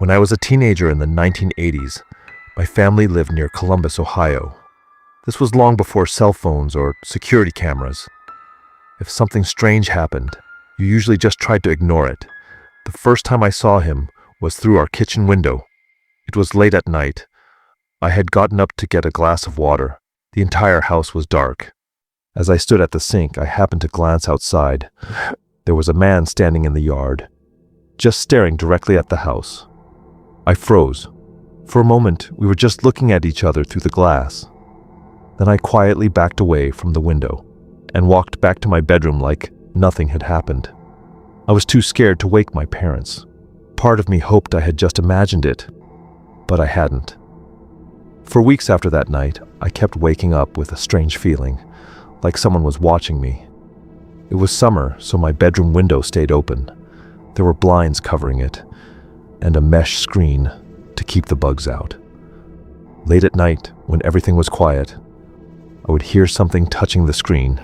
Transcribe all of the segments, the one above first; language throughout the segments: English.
When I was a teenager in the 1980s, my family lived near Columbus, Ohio. This was long before cell phones or security cameras. If something strange happened, you usually just tried to ignore it. The first time I saw him was through our kitchen window. It was late at night. I had gotten up to get a glass of water. The entire house was dark. As I stood at the sink, I happened to glance outside. There was a man standing in the yard, just staring directly at the house. I froze. For a moment, we were just looking at each other through the glass. Then I quietly backed away from the window and walked back to my bedroom like nothing had happened. I was too scared to wake my parents. Part of me hoped I had just imagined it, but I hadn't. For weeks after that night, I kept waking up with a strange feeling, like someone was watching me. It was summer, so my bedroom window stayed open. There were blinds covering it, and a mesh screen to keep the bugs out. Late at night, when everything was quiet, I would hear something touching the screen,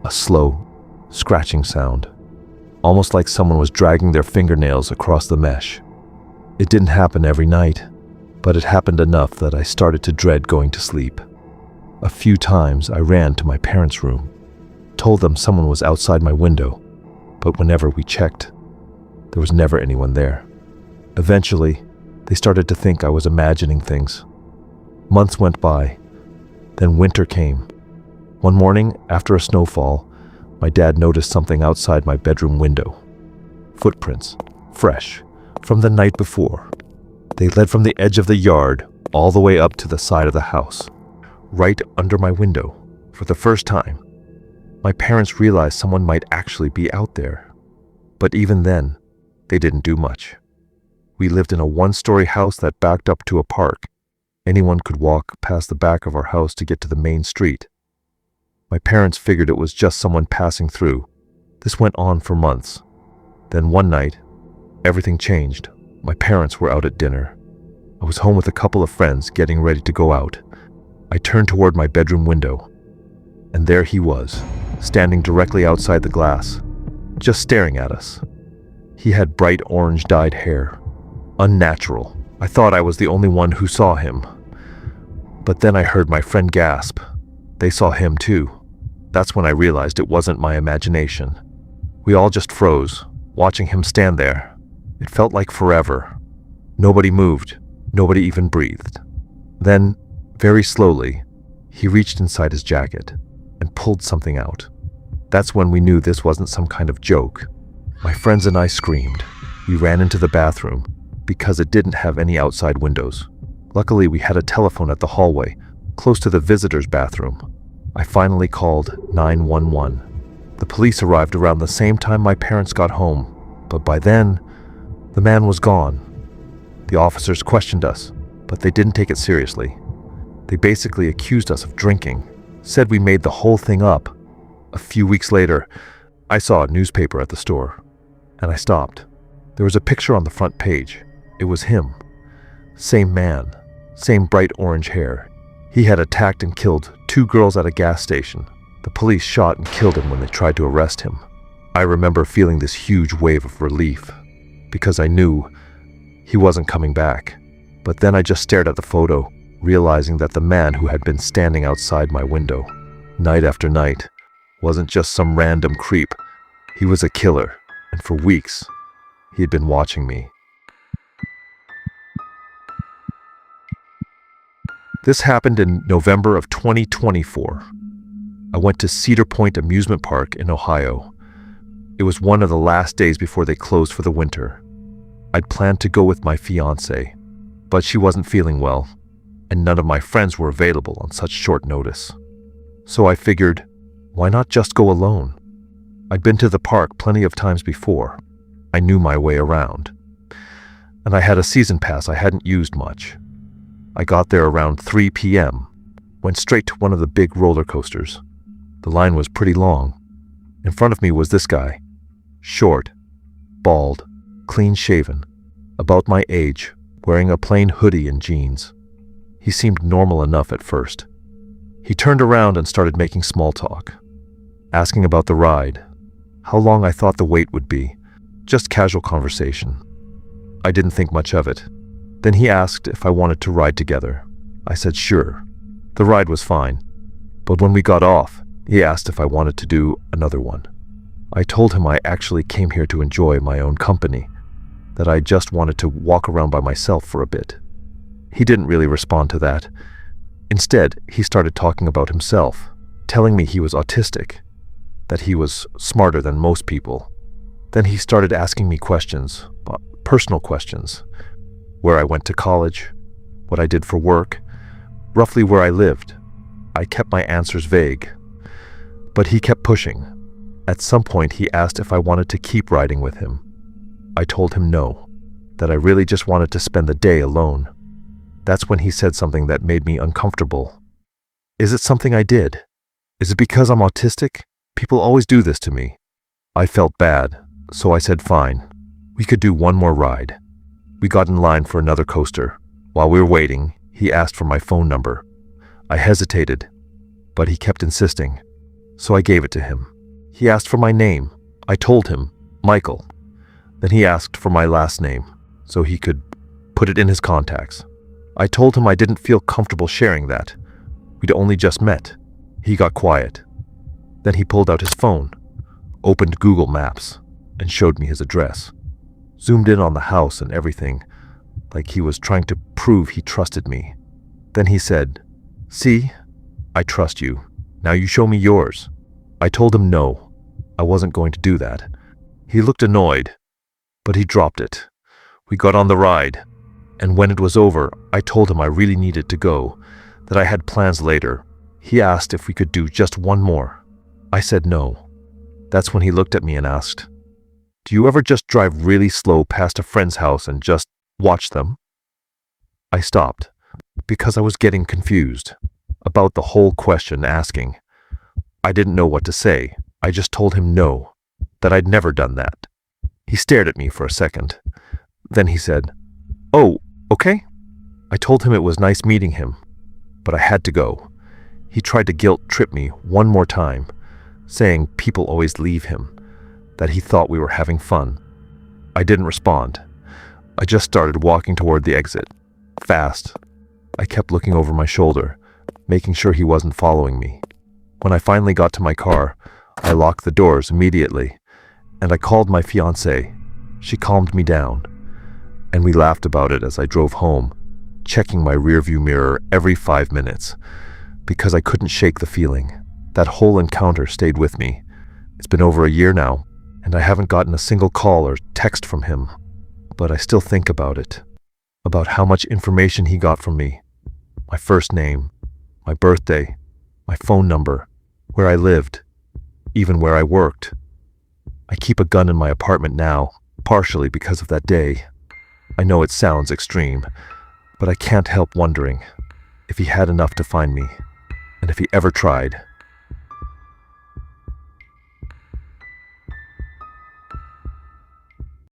a slow, scratching sound, almost like someone was dragging their fingernails across the mesh. It didn't happen every night, but it happened enough that I started to dread going to sleep. A few times I ran to my parents' room, told them someone was outside my window, but whenever we checked, there was never anyone there. Eventually, they started to think I was imagining things. Months went by, then winter came. One morning, after a snowfall, my dad noticed something outside my bedroom window. Footprints, fresh, from the night before. They led from the edge of the yard all the way up to the side of the house, right under my window. For the first time, my parents realized someone might actually be out there. But even then, they didn't do much. We lived in a one-story house that backed up to a park. Anyone could walk past the back of our house to get to the main street. My parents figured it was just someone passing through. This went on for months. Then one night, everything changed. My parents were out at dinner. I was home with a couple of friends getting ready to go out. I turned toward my bedroom window, and there he was, standing directly outside the glass, just staring at us. He had bright orange dyed hair. Unnatural. I thought I was the only one who saw him. But then I heard my friend gasp. They saw him too. That's when I realized it wasn't my imagination. We all just froze, watching him stand there. It felt like forever. Nobody moved. Nobody even breathed. Then, very slowly, he reached inside his jacket and pulled something out. That's when we knew this wasn't some kind of joke. My friends and I screamed. We ran into the bathroom because it didn't have any outside windows. Luckily, we had a telephone at the hallway, close to the visitor's bathroom. I finally called 911. The police arrived around the same time my parents got home, but by then, the man was gone. The officers questioned us, but they didn't take it seriously. They basically accused us of drinking, said we made the whole thing up. A few weeks later, I saw a newspaper at the store, and I stopped. There was a picture on the front page. It was him. Same man, same bright orange hair. He had attacked and killed 2 girls at a gas station. The police shot and killed him when they tried to arrest him. I remember feeling this huge wave of relief, because I knew he wasn't coming back. But then I just stared at the photo, realizing that the man who had been standing outside my window, night after night, wasn't just some random creep. He was a killer, and for weeks, he had been watching me. This happened in November of 2024. I went to Cedar Amusement Park in Ohio. It was one of the last days before they closed for the winter. I'd planned to go with my fiancée, but she wasn't feeling well, and none of my friends were available on such short notice. So I figured, why not just go alone? I'd been to the park plenty of times before. I knew my way around. And I had a season pass I hadn't used much. I got there around 3 p.m., went straight to one of the big roller coasters. The line was pretty long. In front of me was this guy, short, bald, clean-shaven, about my age, wearing a plain hoodie and jeans. He seemed normal enough at first. He turned around and started making small talk, asking about the ride, how long I thought the wait would be, just casual conversation. I didn't think much of it. Then he asked if I wanted to ride together. I said sure. The ride was fine. But when we got off, he asked if I wanted to do another one. I told him I actually came here to enjoy my own company, that I just wanted to walk around by myself for a bit. He didn't really respond to that. Instead, he started talking about himself, telling me he was autistic, that he was smarter than most people. Then he started asking me questions, personal questions, where I went to college, what I did for work, roughly where I lived. I kept my answers vague, but he kept pushing. At some point, he asked if I wanted to keep riding with him. I told him no, that I really just wanted to spend the day alone. That's when he said something that made me uncomfortable. Is it something I did? Is it because I'm autistic? People always do this to me. I felt bad, so I said fine. We could do one more ride. We got in line for another coaster. While we were waiting, he asked for my phone number. I hesitated, but he kept insisting, so I gave it to him. He asked for my name. I told him, Michael. Then he asked for my last name, so he could put it in his contacts. I told him I didn't feel comfortable sharing that. We'd only just met. He got quiet. Then he pulled out his phone, opened Google Maps, and showed me his address. Zoomed in on the house and everything, like he was trying to prove he trusted me. Then he said, "See, I trust you. Now you show me yours." I told him no, I wasn't going to do that. He looked annoyed, but he dropped it. We got on the ride, and when it was over, I told him I really needed to go, that I had plans later. He asked if we could do just one more. I said no. That's when he looked at me and asked, "Do you ever just drive really slow past a friend's house and just watch them?" I stopped, because I was getting confused about the whole question asking. I didn't know what to say. I just told him no, that I'd never done that. He stared at me for a second. Then he said, "Oh, okay." I told him it was nice meeting him, but I had to go. He tried to guilt trip me one more time, saying people always leave him, that he thought we were having fun. I didn't respond. I just started walking toward the exit, fast. I kept looking over my shoulder, making sure he wasn't following me. When I finally got to my car, I locked the doors immediately, and I called my fiancée. She calmed me down, and we laughed about it as I drove home, checking my rearview mirror every 5 minutes, because I couldn't shake the feeling. That whole encounter stayed with me. It's been over a year now, and I haven't gotten a single call or text from him, but I still think about it, about how much information he got from me. My first name, my birthday, my phone number, where I lived, even where I worked. I keep a gun in my apartment now, partially because of that day. I know it sounds extreme, but I can't help wondering if he had enough to find me, and if he ever tried.